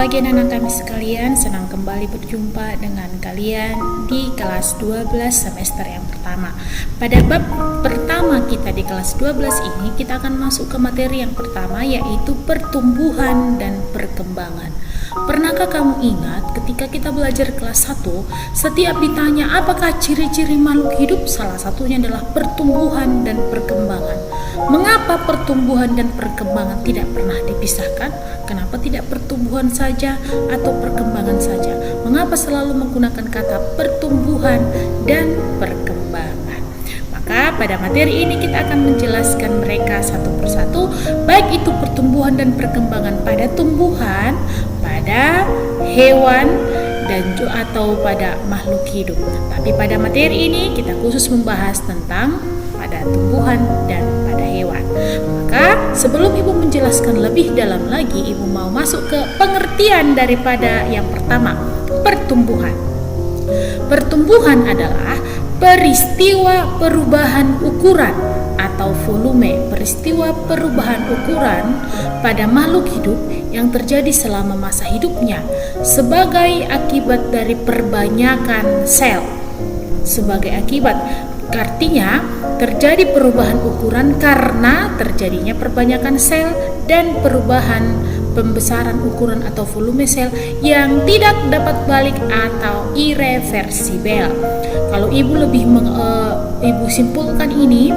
pagi anak-anak kami sekalian, senang kembali berjumpa dengan kalian di kelas 12 semester yang pertama. Pada bab pertama kita di kelas 12 ini, kita akan masuk ke materi yang pertama, yaitu pertumbuhan dan perkembangan. Pernahkah kamu ingat ketika kita belajar kelas 1, setiap ditanya apakah ciri-ciri makhluk hidup, salah satunya adalah pertumbuhan dan perkembangan. Mengapa pertumbuhan dan perkembangan tidak pernah dipisahkan? Kenapa tidak pertumbuhan saja atau perkembangan saja? Mengapa selalu menggunakan kata pertumbuhan dan perkembangan? Maka pada materi ini kita akan menjelaskan mereka satu persatu, baik itu pertumbuhan dan perkembangan pada tumbuhan, pada hewan, dan atau pada makhluk hidup. Tapi pada materi ini kita khusus membahas tentang pada tumbuhan dan pada hewan. Maka sebelum Ibu menjelaskan lebih dalam lagi, Ibu mau masuk ke pengertian daripada yang pertama, pertumbuhan. Pertumbuhan adalah peristiwa perubahan ukuran atau volume, peristiwa perubahan ukuran pada makhluk hidup yang terjadi selama masa hidupnya sebagai akibat dari perbanyakan sel. Sebagai akibat, artinya terjadi perubahan ukuran karena terjadinya perbanyakan sel dan perubahan pembesaran ukuran atau volume sel yang tidak dapat balik atau irreversibel. Kalau Ibu lebih Ibu simpulkan ini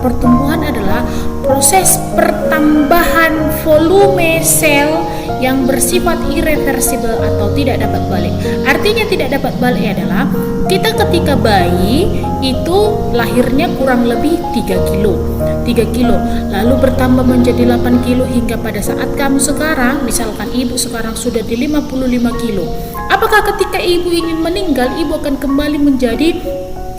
pertumbuhan adalah proses pertambahan volume sel yang bersifat irreversibel atau tidak dapat balik. Artinya tidak dapat balik adalah kita ketika bayi itu lahirnya kurang lebih 3 kilo, lalu bertambah menjadi 8 kilo hingga pada saat kamu sekarang, misalkan Ibu sekarang sudah di 55 kilo. Apakah ketika Ibu ingin meninggal, Ibu akan kembali menjadi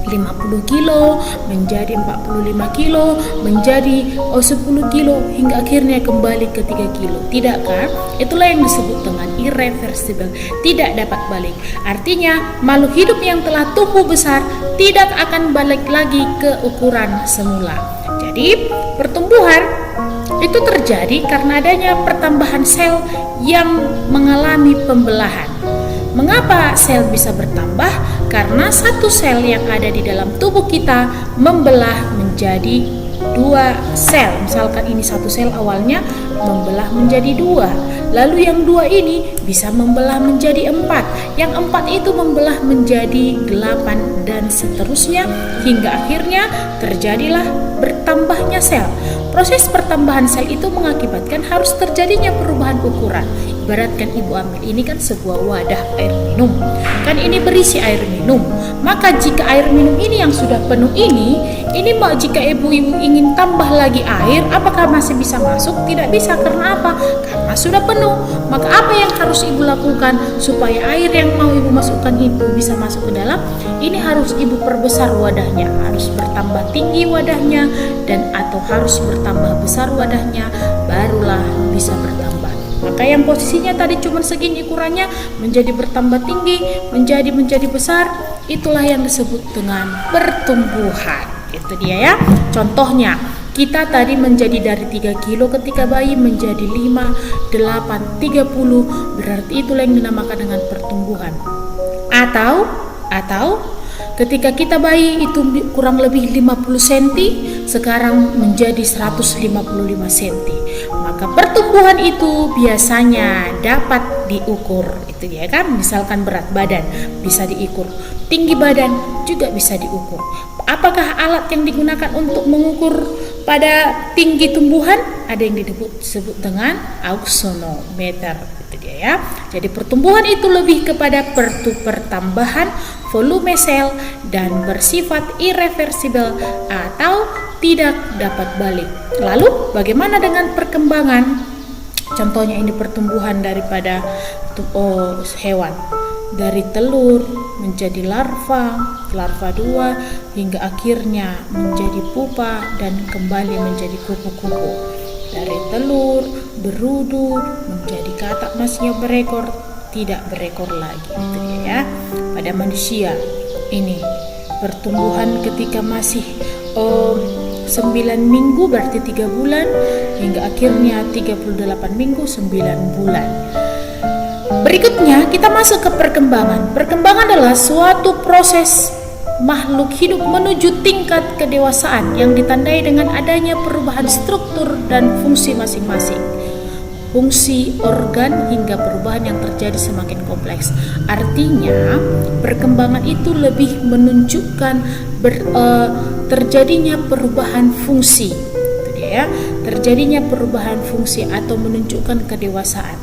50 kilo, menjadi 45 kilo, menjadi 10 kilo, hingga akhirnya kembali ke 3 kilo. Tidak kan? Itulah yang disebut dengan irreversible, tidak dapat balik. Artinya makhluk hidup yang telah tumbuh besar tidak akan balik lagi ke ukuran semula. Jadi pertumbuhan itu terjadi karena adanya pertambahan sel yang mengalami pembelahan. Mengapa sel bisa bertambah? Karena satu sel yang ada di dalam tubuh kita membelah menjadi 2 sel. Misalkan ini satu sel awalnya membelah menjadi 2, lalu yang 2 ini bisa membelah menjadi 4, yang 4 itu membelah menjadi 8, dan seterusnya hingga akhirnya terjadilah bertambahnya sel. Proses pertambahan sel itu mengakibatkan harus terjadinya perubahan ukuran. Ibaratkan Ibu ambil ini kan sebuah wadah air minum, kan ini berisi air minum. Maka jika air minum ini yang sudah penuh ini jika ibu ingin tambah lagi air, apakah masih bisa masuk? Tidak bisa. Karena apa? Karena sudah penuh. Maka apa yang harus Ibu lakukan supaya air yang mau Ibu masukkan itu bisa masuk ke dalam? Ini harus Ibu perbesar wadahnya, harus bertambah tinggi wadahnya, dan atau harus bertambah besar wadahnya, barulah bisa bertambah. Maka yang posisinya tadi cuma segini ukurannya menjadi bertambah tinggi, menjadi besar, itulah yang disebut dengan pertumbuhan. Itu dia ya. Contohnya, kita tadi menjadi dari 3 kilo ketika bayi menjadi 5, 8, 30, berarti itulah yang dinamakan dengan pertumbuhan. Atau ketika kita bayi itu kurang lebih 50 cm, sekarang menjadi 155 cm. Maka pertumbuhan itu biasanya dapat diukur. Itu ya kan, misalkan berat badan bisa diukur, tinggi badan juga bisa diukur. Apakah alat yang digunakan untuk mengukur pada tinggi tumbuhan? Ada yang disebut dengan aksonometer. Itu dia ya. Jadi pertumbuhan itu lebih kepada pertambahan volume sel dan bersifat irreversibel atau tidak dapat balik. Lalu bagaimana dengan perkembangan? Contohnya ini pertumbuhan daripada hewan. Dari telur menjadi larva 2 hingga akhirnya menjadi pupa dan kembali menjadi kupu-kupu. Dari telur berudut menjadi katak masih berekor, tidak berekor lagi. Itu dia ya. Pada manusia ini pertumbuhan ketika masih 9 minggu berarti 3 bulan hingga akhirnya 38 minggu 9 bulan. Berikutnya kita masuk ke perkembangan. Perkembangan adalah suatu proses makhluk hidup menuju tingkat kedewasaan yang ditandai dengan adanya perubahan struktur dan fungsi masing-masing, fungsi organ hingga perubahan yang terjadi semakin kompleks. Artinya perkembangan itu lebih menunjukkan terjadinya perubahan fungsi, ya, terjadinya perubahan fungsi atau menunjukkan kedewasaan.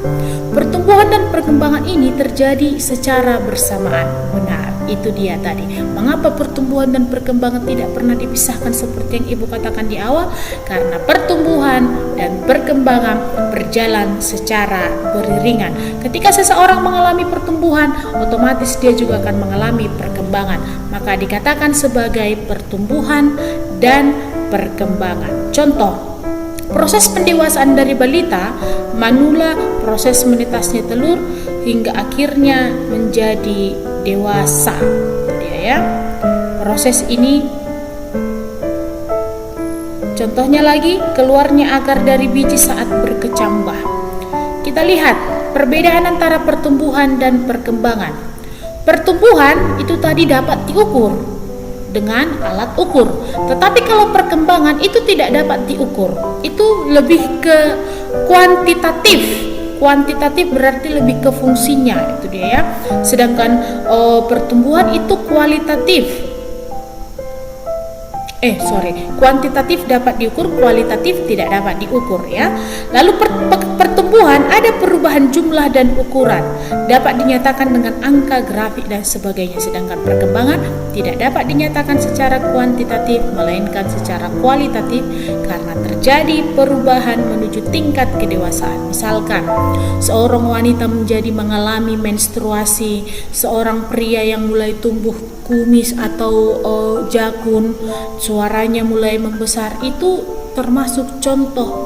Pertumbuhan dan perkembangan ini terjadi secara bersamaan. Benar, itu dia tadi. Mengapa pertumbuhan dan perkembangan tidak pernah dipisahkan seperti yang Ibu katakan di awal? Karena pertumbuhan dan perkembangan berjalan secara beriringan. Ketika seseorang mengalami pertumbuhan, otomatis dia juga akan mengalami perkembangan. Maka dikatakan sebagai pertumbuhan dan perkembangan. Contoh, proses pendewasaan dari balita, manula, proses menetasnya telur hingga akhirnya menjadi dewasa. Ya, proses ini contohnya lagi, keluarnya akar dari biji saat berkecambah. Kita lihat perbedaan antara pertumbuhan dan perkembangan. Pertumbuhan itu tadi dapat diukur dengan alat ukur, tetapi kalau perkembangan itu tidak dapat diukur, itu lebih ke kuantitatif. Kuantitatif berarti lebih ke fungsinya, itu dia ya. Sedangkan pertumbuhan itu kuantitatif dapat diukur, kualitatif tidak dapat diukur ya. Lalu pertumbuhan ada perubahan jumlah dan ukuran, dapat dinyatakan dengan angka, grafik dan sebagainya. Sedangkan perkembangan tidak dapat dinyatakan secara kuantitatif melainkan secara kualitatif karena terjadi perubahan menuju tingkat kedewasaan. Misalkan seorang wanita mengalami menstruasi, seorang pria yang mulai tumbuh kumis atau jakun, suaranya mulai membesar, itu termasuk contoh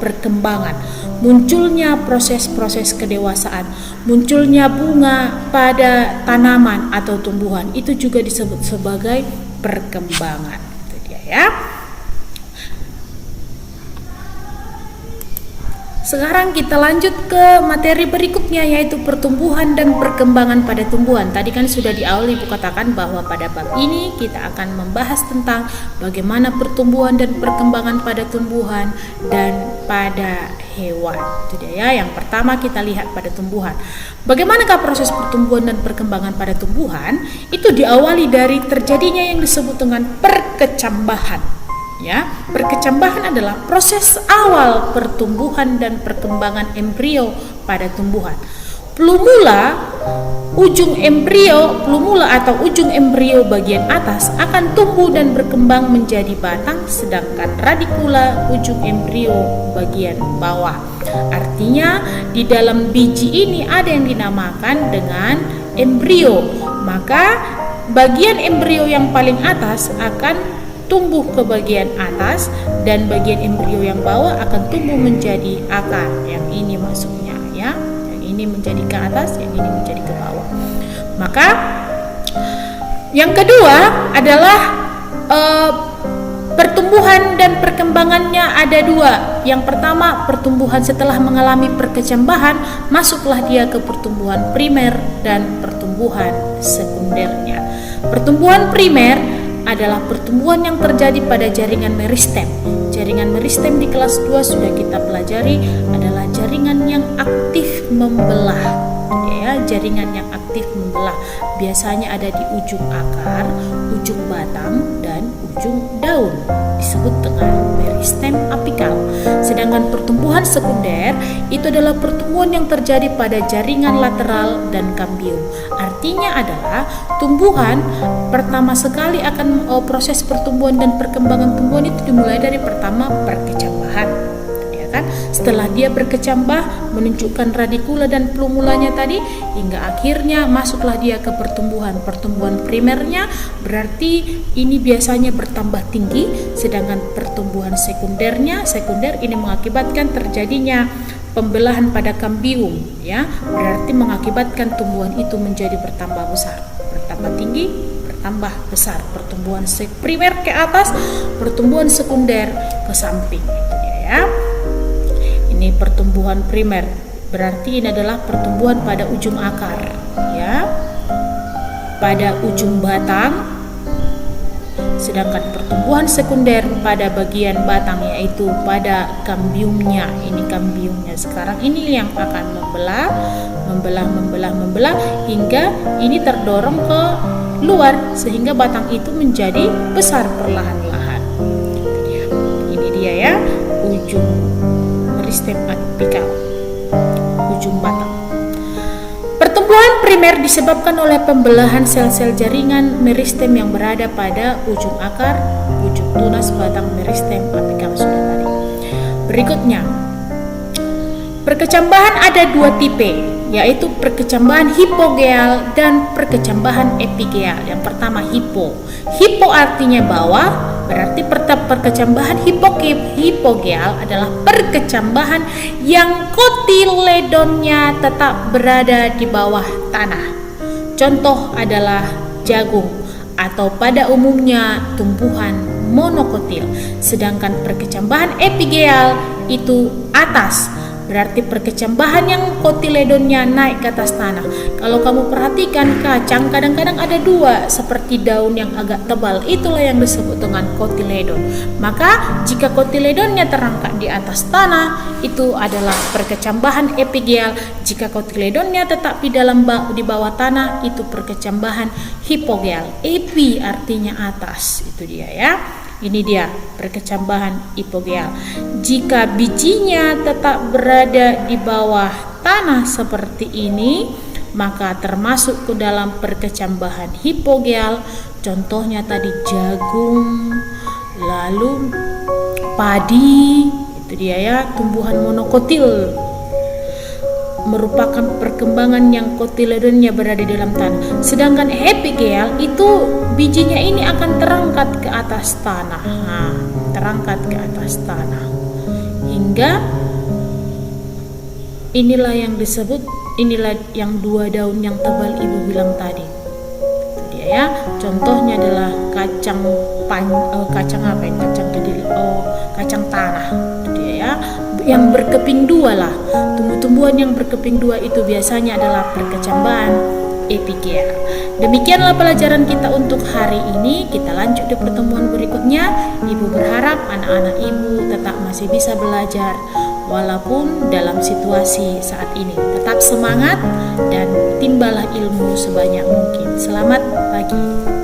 perkembangan. Munculnya proses-proses kedewasaan, munculnya bunga pada tanaman atau tumbuhan, itu juga disebut sebagai perkembangan. Itu dia ya. Sekarang kita lanjut ke materi berikutnya, yaitu pertumbuhan dan perkembangan pada tumbuhan. Tadi kan sudah di awal Ibu katakan bahwa pada bab ini kita akan membahas tentang bagaimana pertumbuhan dan perkembangan pada tumbuhan dan pada hewan. Itu dia ya. Yang pertama kita lihat pada tumbuhan. Bagaimanakah proses pertumbuhan dan perkembangan pada tumbuhan? Itu diawali dari terjadinya yang disebut dengan perkecambahan. Ya, perkecambahan adalah proses awal pertumbuhan dan perkembangan embrio pada tumbuhan. Plumula atau ujung embrio bagian atas akan tumbuh dan berkembang menjadi batang, sedangkan radikula ujung embrio bagian bawah. Artinya di dalam biji ini ada yang dinamakan dengan embrio. Maka bagian embrio yang paling atas akan tumbuh ke bagian atas dan bagian embrio yang bawah akan tumbuh menjadi akar. Yang ini masuknya ya, yang ini menjadi ke atas, yang ini menjadi ke bawah. Maka yang kedua adalah pertumbuhan dan perkembangannya ada dua. Yang pertama, pertumbuhan setelah mengalami perkecambahan, masuklah dia ke pertumbuhan primer dan pertumbuhan sekundernya. Pertumbuhan primer adalah pertumbuhan yang terjadi pada jaringan meristem. Jaringan meristem di kelas 2 sudah kita pelajari adalah jaringan yang aktif membelah. Ya, jaringan yang aktif membelah biasanya ada di ujung akar, ujung batang dan ujung daun, disebut dengan meristem apikal. Sedangkan pertumbuhan sekunder itu adalah pertumbuhan yang terjadi pada jaringan lateral dan kambium. Artinya adalah tumbuhan pertama sekali akan proses pertumbuhan dan perkembangan tumbuhan itu dimulai dari pertama perkecambahan. Setelah dia berkecambah menunjukkan radikula dan plumulanya tadi, hingga akhirnya masuklah dia ke pertumbuhan primernya, berarti ini biasanya bertambah tinggi. Sedangkan pertumbuhan sekunder ini mengakibatkan terjadinya pembelahan pada kambium, ya, berarti mengakibatkan tumbuhan itu menjadi bertambah besar, bertambah tinggi, bertambah besar. Pertumbuhan primer ke atas, pertumbuhan sekunder ke samping, itu dia ya. Ini pertumbuhan primer. Berarti ini adalah pertumbuhan pada ujung akar, ya. Pada ujung batang. Sedangkan pertumbuhan sekunder pada bagian batang, yaitu pada kambiumnya. Ini kambiumnya. Sekarang ini yang akan membelah hingga ini terdorong ke luar sehingga batang itu menjadi besar perlahan-lahan. Ini dia ya, ujung meristem apikal, ujung batang. Pertumbuhan primer disebabkan oleh pembelahan sel-sel jaringan meristem yang berada pada ujung akar, ujung tunas batang meristem apikal sudah tadi. Berikutnya, perkecambahan ada dua tipe, yaitu perkecambahan hipogeal dan perkecambahan epigeal. Yang pertama hipo artinya bawah, berarti perkecambahan hipogeal adalah perkecambahan yang kotiledonnya tetap berada di bawah tanah. Contoh adalah jagung atau pada umumnya tumbuhan monokotil. Sedangkan perkecambahan epigeal itu atas, berarti perkecambahan yang kotiledonnya naik ke atas tanah. Kalau kamu perhatikan kacang kadang-kadang ada dua seperti daun yang agak tebal, itulah yang disebut dengan kotiledon. Maka jika kotiledonnya terangkat di atas tanah, itu adalah perkecambahan epigeal. Jika kotiledonnya tetap di bawah tanah, itu perkecambahan hipogeal. Epi artinya atas, itu dia ya. Ini dia perkecambahan hipogeal. Jika bijinya tetap berada di bawah tanah seperti ini, maka termasuk ke dalam perkecambahan hipogeal. Contohnya tadi jagung, lalu padi, itu dia ya, tumbuhan monokotil. Merupakan perkembangan yang kotiledonnya berada di dalam tanah. Sedangkan epigeal itu bijinya ini akan terangkat ke atas tanah. Terangkat ke atas tanah. Hingga inilah yang disebut, inilah yang dua daun yang tebal ibu bilang tadi. Itu dia ya. Contohnya adalah kacang tanah. Itu dia ya. Yang berkeping dua lah. Tumbuh-tumbuhan yang berkeping dua itu biasanya adalah perkecambahan epigeal. Demikianlah pelajaran kita untuk hari ini. Kita lanjut di pertemuan berikutnya. Ibu berharap anak-anak ibu tetap masih bisa belajar walaupun dalam situasi saat ini. Tetap semangat dan timbalah ilmu sebanyak mungkin. Selamat pagi.